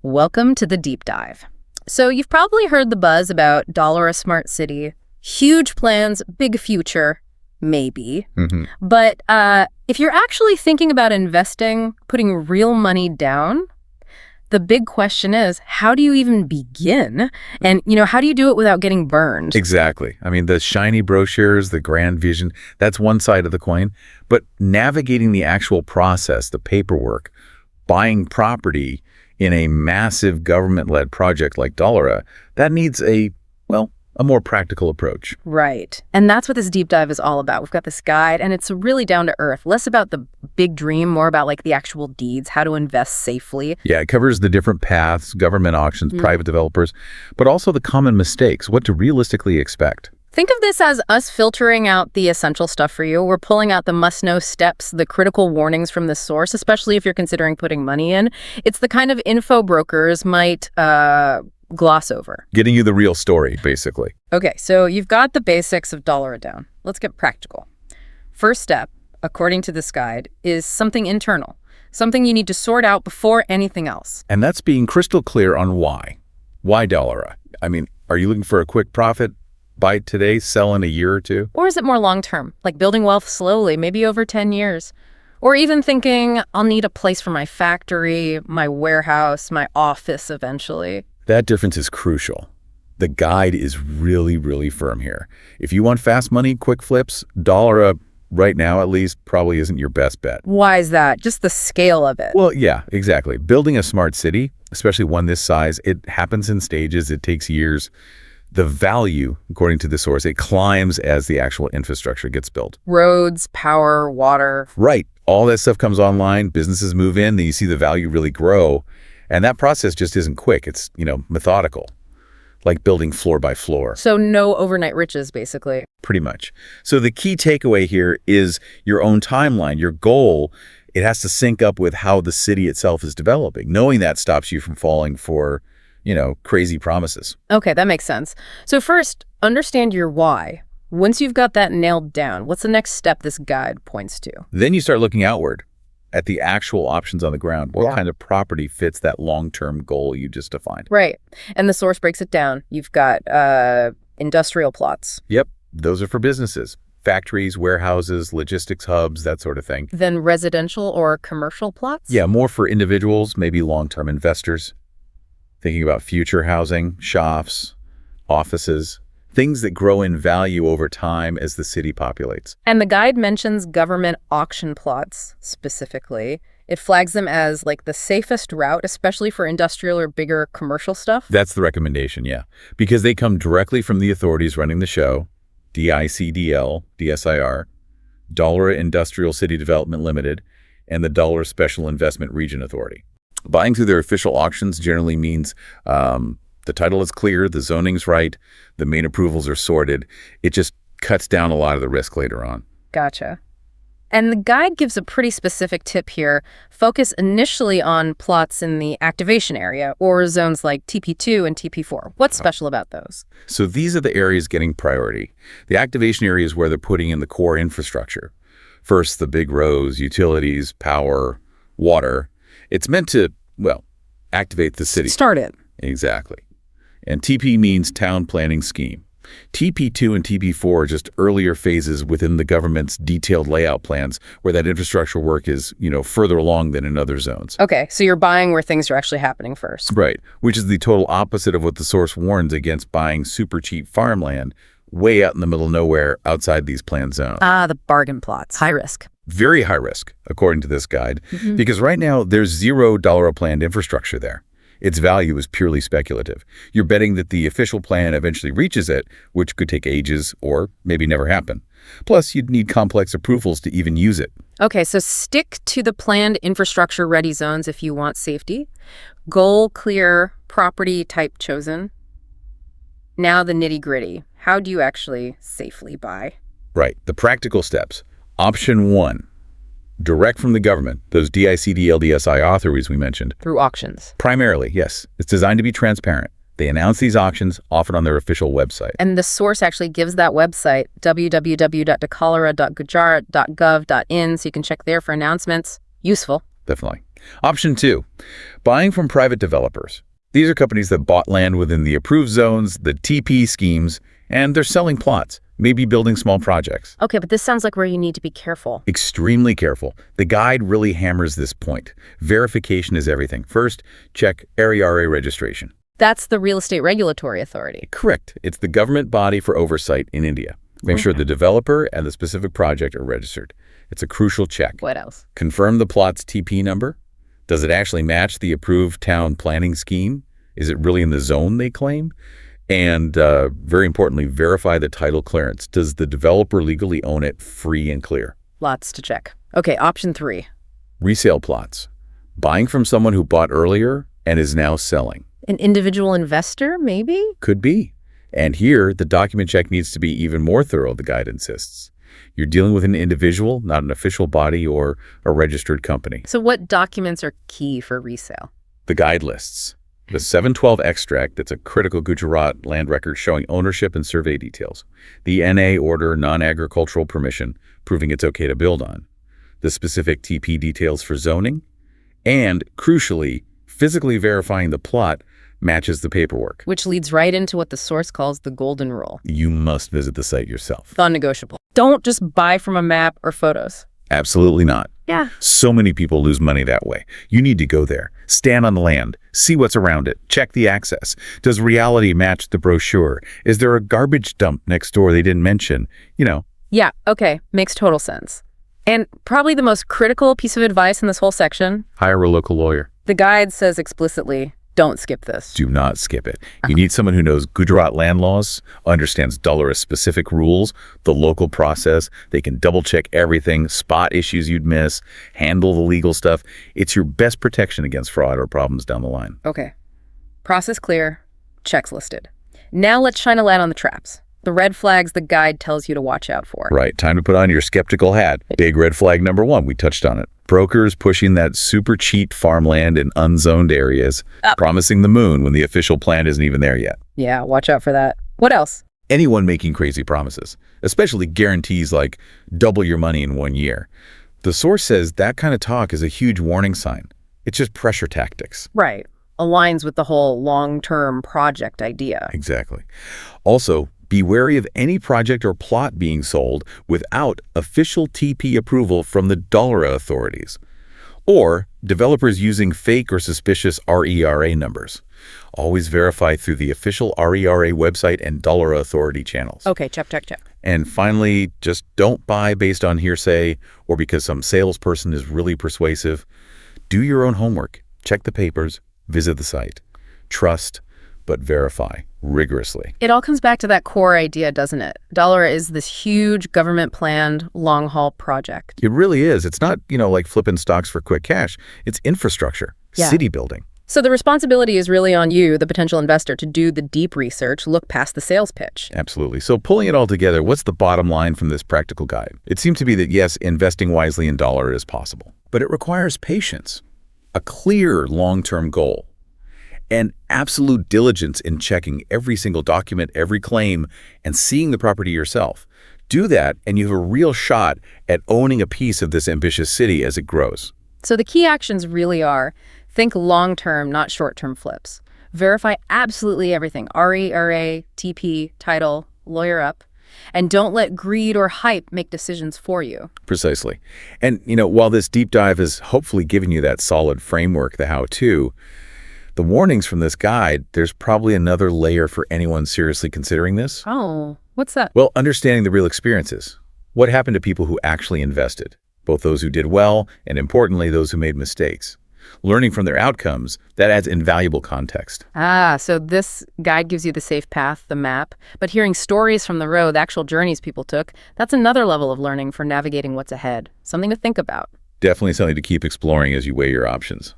Welcome to the deep dive. So you've probably heard the buzz about Dholera Smart City. Huge plans, big future, maybe. But if you're actually thinking about investing, putting real money down, the big question is, how do you even begin? And, how do you do it without getting burned? Exactly. I mean, the shiny brochures, the grand vision, that's one side of the coin. But navigating the actual process, the paperwork, buying property in a massive government-led project like Dholera, that needs a more practical approach. Right. And that's what this deep dive is all about. We've got this guide, and it's really down to earth. Less about the big dream, more about the actual deeds, how to invest safely. Yeah, it covers the different paths, government auctions, private developers, but also the common mistakes, what to realistically expect. Think of this as us filtering out the essential stuff for you. We're pulling out the must-know steps, the critical warnings from the source, especially if you're considering putting money in. It's the kind of info brokers might gloss over. Getting you the real story, basically. Okay, so you've got the basics of Dholera down. Let's get practical. First step, according to this guide, is something internal, something you need to sort out before anything else. And that's being crystal clear on why. Why Dholera? I mean, are you looking for a quick profit? Buy today, sell in a year or two? Or is it more long-term, like building wealth slowly, maybe over 10 years? Or even thinking, I'll need a place for my factory, my warehouse, my office eventually. That difference is crucial. The guide is really, really firm here. If you want fast money, quick flips, Dholera, right now at least, probably isn't your best bet. Why is that? Just the scale of it. Well, yeah, exactly. Building a smart city, especially one this size, it happens in stages. It takes years. The value, according to the source, it climbs as the actual infrastructure gets built. Roads, power, water. Right. All that stuff comes online, businesses move in, then you see the value really grow. And that process just isn't quick. It's, methodical, like building floor by floor. So no overnight riches, basically. Pretty much. So the key takeaway here is your own timeline, your goal. It has to sync up with how the city itself is developing. Knowing that stops you from falling for, crazy promises. Okay, that makes sense. So first, understand your why. Once you've got that nailed down, what's the next step this guide points to? Then you start looking outward at the actual options on the ground. What kind of property fits that long-term goal you just defined? Right. And the source breaks it down. You've got industrial plots. Yep. Those are for businesses. Factories, warehouses, logistics hubs, that sort of thing. Then residential or commercial plots? Yeah, more for individuals, maybe long-term investors. Thinking about future housing, shops, offices, things that grow in value over time as the city populates. And the guide mentions government auction plots specifically. It flags them as the safest route, especially for industrial or bigger commercial stuff. That's the recommendation, yeah. Because they come directly from the authorities running the show, DICDL, DSIR, Dholera Industrial City Development Limited, and the Dholera Special Investment Region Authority. Buying through their official auctions generally means the title is clear, the zoning's right, the main approvals are sorted. It just cuts down a lot of the risk later on. Gotcha. And the guide gives a pretty specific tip here. Focus initially on plots in the activation area, or zones like TP2 and TP4. What's special about those? So these are the areas getting priority. The activation area is where they're putting in the core infrastructure. First, the big roads, utilities, power, water. It's meant to, activate the city. Start it. Exactly. And TP means town planning scheme. TP2 and TP4 are just earlier phases within the government's detailed layout plans where that infrastructure work is, further along than in other zones. Okay, so you're buying where things are actually happening first. Right, which is the total opposite of what the source warns against buying super cheap farmland way out in the middle of nowhere outside these planned zones. Ah, the bargain plots. High risk. Very high risk, according to this guide, because right now there's zero Dholera planned infrastructure there. Its value is purely speculative. You're betting that the official plan eventually reaches it, which could take ages or maybe never happen. Plus, you'd need complex approvals to even use it. Okay, so stick to the planned infrastructure-ready zones if you want safety. Goal clear, property type chosen. Now the nitty-gritty. How do you actually safely buy? Right, the practical steps. Option 1. Direct from the government, those DICDL, DSI authorities we mentioned. Through auctions. Primarily, yes. It's designed to be transparent. They announce these auctions, often on their official website. And the source actually gives that website, www.decodera.gujarat.gov.in, so you can check there for announcements. Useful. Definitely. Option 2, buying from private developers. These are companies that bought land within the approved zones, the TP schemes, and they're selling plots, maybe building small projects. Okay, but this sounds like where you need to be careful. Extremely careful. The guide really hammers this point. Verification is everything. First, check RERA registration. That's the Real Estate Regulatory Authority. Correct. It's the government body for oversight in India. Make sure the developer and the specific project are registered. It's a crucial check. What else? Confirm the plot's TP number. Does it actually match the approved town planning scheme? Is it really in the zone they claim? And very importantly, verify the title clearance. Does the developer legally own it free and clear? Lots to check. Okay, option 3. Resale plots. Buying from someone who bought earlier and is now selling. An individual investor, maybe? Could be. And here, the document check needs to be even more thorough, the guide insists. You're dealing with an individual, not an official body or a registered company. So what documents are key for resale? The guide lists. The 712 extract, that's a critical Gujarat land record showing ownership and survey details. The NA order, non-agricultural permission, proving it's okay to build on. The specific TP details for zoning. And, crucially, physically verifying the plot matches the paperwork. Which leads right into what the source calls the golden rule. You must visit the site yourself. Non-negotiable. Don't just buy from a map or photos. Absolutely not. Yeah. So many people lose money that way. You need to go there, stand on the land, see what's around it, check the access. Does reality match the brochure? Is there a garbage dump next door they didn't mention? You know. Yeah, okay. Makes total sense. And probably the most critical piece of advice in this whole section. Hire a local lawyer. The guide says explicitly, don't skip this. Do not skip it. You need someone who knows Gujarat land laws, understands Dholera's specific rules, the local process. They can double-check everything, spot issues you'd miss, handle the legal stuff. It's your best protection against fraud or problems down the line. Okay. Process clear. Checks listed. Now let's shine a light on the traps. The red flags the guide tells you to watch out for. Right. Time to put on your skeptical hat. Big red flag number 1. We touched on it. Brokers pushing that super cheap farmland in unzoned areas, promising the moon when the official plan isn't even there yet. Yeah, watch out for that. What else? Anyone making crazy promises, especially guarantees like double your money in 1 year. The source says that kind of talk is a huge warning sign. It's just pressure tactics. Right. Aligns with the whole long-term project idea. Exactly. Also, be wary of any project or plot being sold without official TP approval from the Dholera authorities, or developers using fake or suspicious RERA numbers. Always verify through the official RERA website and Dholera authority channels. Okay, check. And finally, just don't buy based on hearsay or because some salesperson is really persuasive. Do your own homework. Check the papers. Visit the site. Trust, but verify rigorously. It all comes back to that core idea, doesn't it? Dholera is this huge government-planned, long-haul project. It really is. It's not, like flipping stocks for quick cash. It's infrastructure, city building. So the responsibility is really on you, the potential investor, to do the deep research, look past the sales pitch. Absolutely. So pulling it all together, what's the bottom line from this practical guide? It seems to be that, yes, investing wisely in Dholera is possible, but it requires patience, a clear long-term goal, and absolute diligence in checking every single document, every claim, and seeing the property yourself. Do that, and you have a real shot at owning a piece of this ambitious city as it grows. So the key actions really are, think long-term, not short-term flips. Verify absolutely everything, RERA, TP, title, lawyer up, and don't let greed or hype make decisions for you. Precisely. And, while this deep dive has hopefully given you that solid framework, the how-to, the warnings from this guide, there's probably another layer for anyone seriously considering this. Oh, what's that? Well, understanding the real experiences. What happened to people who actually invested? Both those who did well and, importantly, those who made mistakes. Learning from their outcomes, that adds invaluable context. So this guide gives you the safe path, the map, but hearing stories from the road, the actual journeys people took, that's another level of learning for navigating what's ahead. Something to think about. Definitely something to keep exploring as you weigh your options.